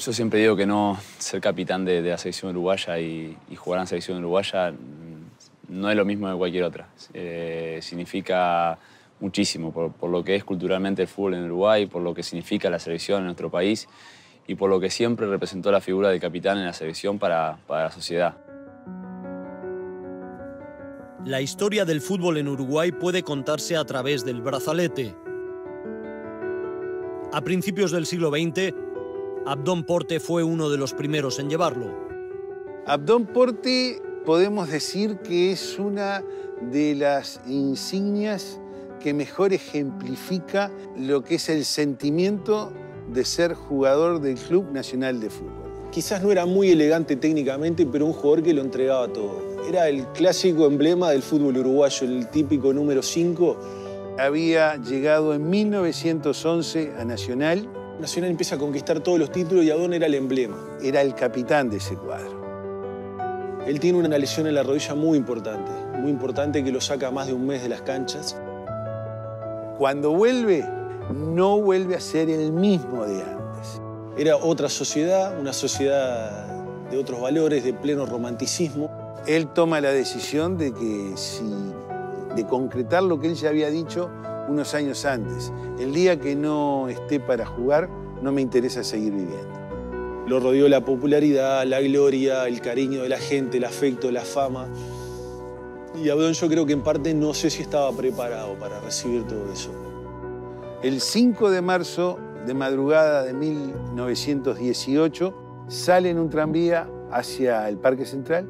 Yo siempre digo que no ser capitán de la selección uruguaya y jugar en la selección uruguaya no es lo mismo que cualquier otra. Significa muchísimo por lo que es culturalmente el fútbol en Uruguay, por lo que significa la selección en nuestro país y por lo que siempre representó la figura del capitán en la selección para la sociedad. La historia del fútbol en Uruguay puede contarse a través del brazalete. A principios del siglo XX, Abdón Porte fue uno de los primeros en llevarlo. Abdón Porte podemos decir que es una de las insignias que mejor ejemplifica lo que es el sentimiento de ser jugador del Club Nacional de Fútbol. Quizás no era muy elegante técnicamente, pero un jugador que lo entregaba todo. Era el clásico emblema del fútbol uruguayo, el típico número 5. Había llegado en 1911 a Nacional. Nacional empieza a conquistar todos los títulos y Abdón era el emblema. Era el capitán de ese cuadro. Él tiene una lesión en la rodilla muy importante que lo saca más de un mes de las canchas. Cuando vuelve, no vuelve a ser el mismo de antes. Era otra sociedad, una sociedad de otros valores, de pleno romanticismo. Él toma la decisión de concretar lo que él ya había dicho unos años antes. El día que no esté para jugar, no me interesa seguir viviendo. Lo rodeó la popularidad, la gloria, el cariño de la gente, el afecto, la fama. Y Abdón yo creo que en parte no sé si estaba preparado para recibir todo eso. El 5 de marzo de madrugada de 1918 sale en un tranvía hacia el Parque Central.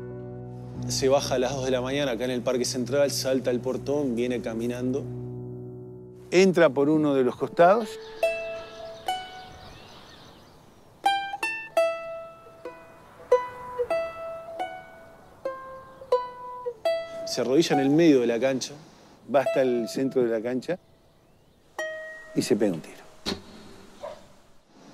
Se baja a las 2 de la mañana acá en el Parque Central, salta el portón, viene caminando. Entra por uno de los costados. Se arrodilla en el medio de la cancha. Va hasta el centro de la cancha y se pega un tiro.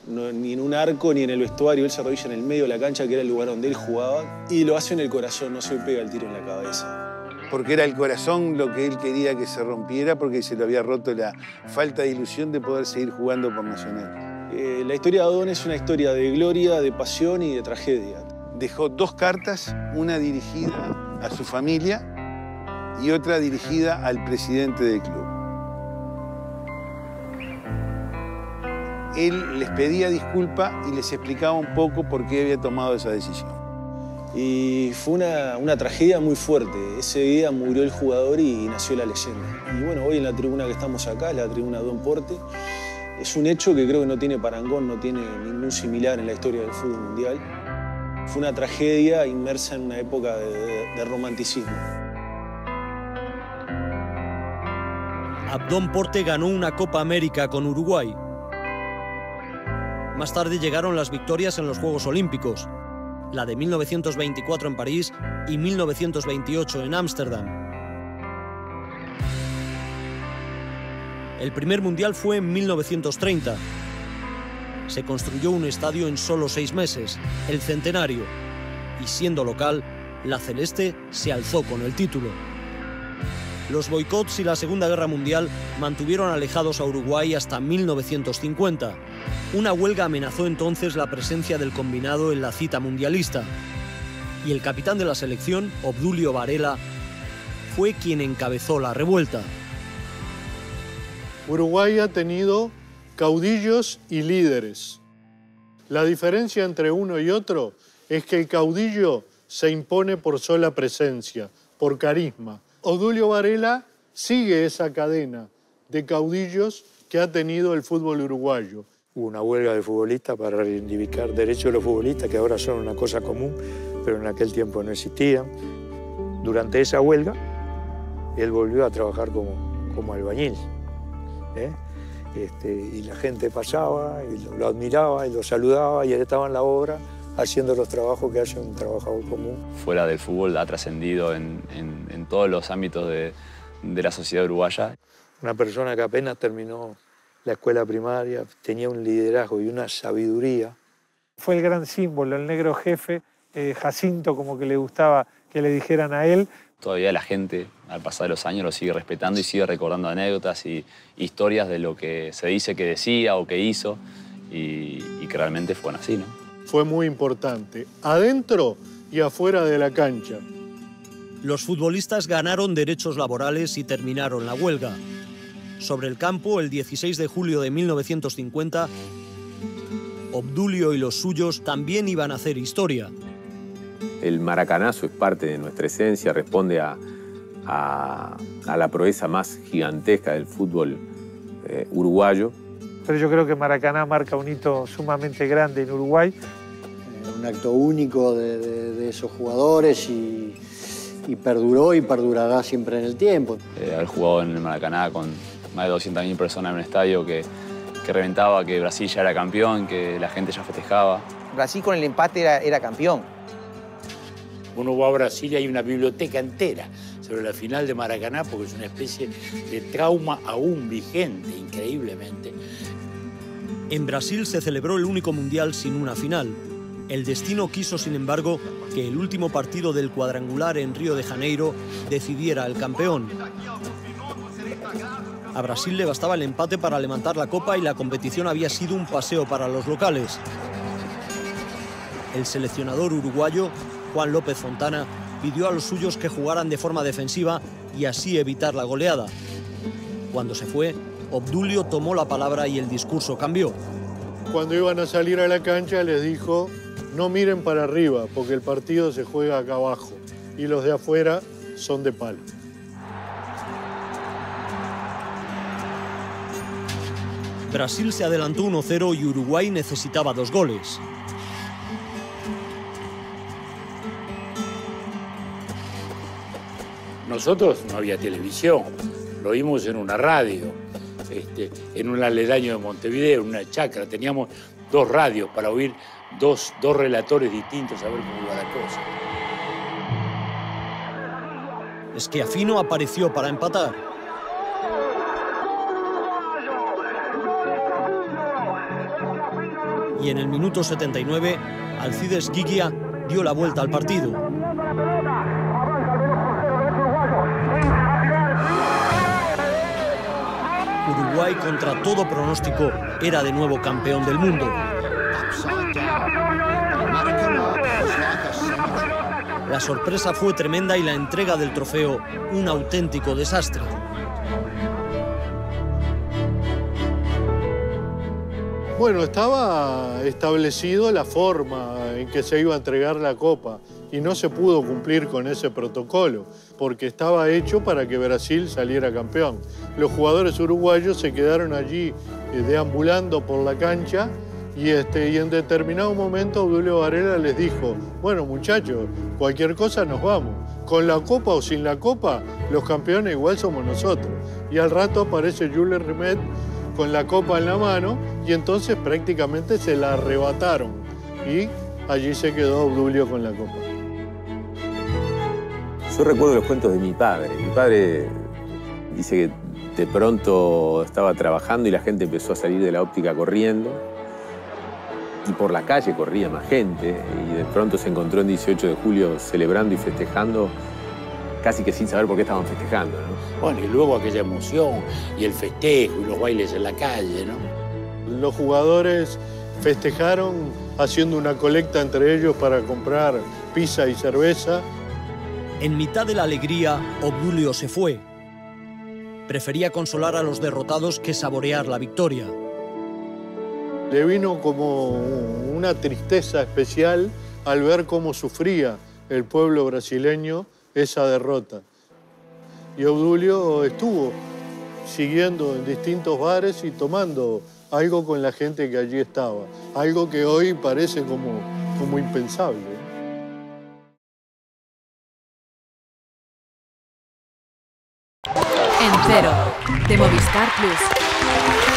No, ni en un arco ni en el vestuario, él se arrodilla en el medio de la cancha, que era el lugar donde él jugaba, y lo hace en el corazón, no se pega el tiro en la cabeza. Porque era el corazón lo que él quería que se rompiera, porque se lo había roto la falta de ilusión de poder seguir jugando por Nacional. La historia de Abdón es una historia de gloria, de pasión y de tragedia. Dejó 2 cartas, una dirigida a su familia y otra dirigida al presidente del club. Él les pedía disculpas y les explicaba un poco por qué había tomado esa decisión. Y fue una tragedia muy fuerte. Ese día murió el jugador y nació la leyenda. Y bueno, hoy en la tribuna que estamos acá, la tribuna Abdón Porte, es un hecho que creo que no tiene parangón, no tiene ningún similar en la historia del fútbol mundial. Fue una tragedia inmersa en una época de romanticismo. Abdón Porte ganó una Copa América con Uruguay. Más tarde llegaron las victorias en los Juegos Olímpicos, la de 1924 en París y 1928 en Ámsterdam. El primer mundial fue en 1930. Se construyó un estadio en solo 6 meses, el Centenario, y siendo local, la celeste se alzó con el título. Los boicots y la Segunda Guerra Mundial mantuvieron alejados a Uruguay hasta 1950. Una huelga amenazó entonces la presencia del combinado en la cita mundialista. Y el capitán de la selección, Obdulio Varela, fue quien encabezó la revuelta. Uruguay ha tenido caudillos y líderes. La diferencia entre uno y otro es que el caudillo se impone por sola presencia, por carisma. Obdulio Varela sigue esa cadena de caudillos que ha tenido el fútbol uruguayo. Hubo una huelga de futbolistas para reivindicar derechos de los futbolistas, que ahora son una cosa común, pero en aquel tiempo no existían. Durante esa huelga, él volvió a trabajar como albañil. Y la gente pasaba y lo admiraba y lo saludaba y él estaba en la obra haciendo los trabajos que hace un trabajador común. Fuera del fútbol ha trascendido en todos los ámbitos de la sociedad uruguaya. Una persona que apenas terminó la escuela primaria, tenía un liderazgo y una sabiduría. Fue el gran símbolo, el negro jefe, Jacinto, como que le gustaba que le dijeran a él. Todavía la gente, al pasar de los años, lo sigue respetando y sigue recordando anécdotas y historias de lo que se dice que decía o que hizo y que realmente fueron así, ¿no? fue muy importante, adentro y afuera de la cancha. Los futbolistas ganaron derechos laborales y terminaron la huelga. Sobre el campo, el 16 de julio de 1950, Obdulio y los suyos también iban a hacer historia. El maracanazo es parte de nuestra esencia, responde a la proeza más gigantesca del fútbol uruguayo. Pero yo creo que Maracaná marca un hito sumamente grande en Uruguay. Un acto único de esos jugadores y perduró y perdurará siempre en el tiempo. Haber jugado en el Maracaná con más de 200.000 personas en un estadio que reventaba, que Brasil ya era campeón, que la gente ya festejaba. Brasil con el empate era campeón. Uno va a Brasil y hay una biblioteca entera sobre la final de Maracaná porque es una especie de trauma aún vigente, increíblemente. En Brasil se celebró el único mundial sin una final. El destino quiso, sin embargo, que el último partido del cuadrangular en Río de Janeiro decidiera al campeón. A Brasil le bastaba el empate para levantar la copa y la competición había sido un paseo para los locales. El seleccionador uruguayo, Juan López Fontana, pidió a los suyos que jugaran de forma defensiva y así evitar la goleada. Cuando se fue, Obdulio tomó la palabra y el discurso cambió. Cuando iban a salir a la cancha les dijo: no miren para arriba porque el partido se juega acá abajo y los de afuera son de palo. Brasil se adelantó 1-0 y Uruguay necesitaba 2 goles. Nosotros no había televisión, lo oímos en una radio, en un aledaño de Montevideo, en una chacra. Teníamos 2 radios para oír dos relatores distintos a ver cómo iba la cosa. Schiaffino apareció para empatar. Y en el minuto 79, Alcides Gigia dio la vuelta al partido. Uruguay, contra todo pronóstico, era de nuevo campeón del mundo. La sorpresa fue tremenda y la entrega del trofeo un auténtico desastre. Bueno, estaba establecido la forma en que se iba a entregar la copa y no se pudo cumplir con ese protocolo porque estaba hecho para que Brasil saliera campeón. Los jugadores uruguayos se quedaron allí deambulando por la cancha y en determinado momento Obdulio Varela les dijo: bueno, muchachos, cualquier cosa nos vamos. Con la copa o sin la copa, los campeones igual somos nosotros. Y al rato aparece Jules Rimet con la copa en la mano y entonces prácticamente se la arrebataron y allí se quedó Obdulio con la copa. Yo recuerdo los cuentos de mi padre. Mi padre dice que de pronto estaba trabajando y la gente empezó a salir de la óptica corriendo y por la calle corría más gente y de pronto se encontró en 18 de julio celebrando y festejando casi que sin saber por qué estaban festejando, ¿no? Bueno, y luego aquella emoción y el festejo y los bailes en la calle, ¿no? Los jugadores festejaron haciendo una colecta entre ellos para comprar pizza y cerveza. En mitad de la alegría, Obdulio se fue. Prefería consolar a los derrotados que saborear la victoria. Le vino como una tristeza especial al ver cómo sufría el pueblo brasileño esa derrota. Y Obdulio estuvo siguiendo en distintos bares y tomando algo con la gente que allí estaba. Algo que hoy parece como impensable. En Cero, de Movistar Plus.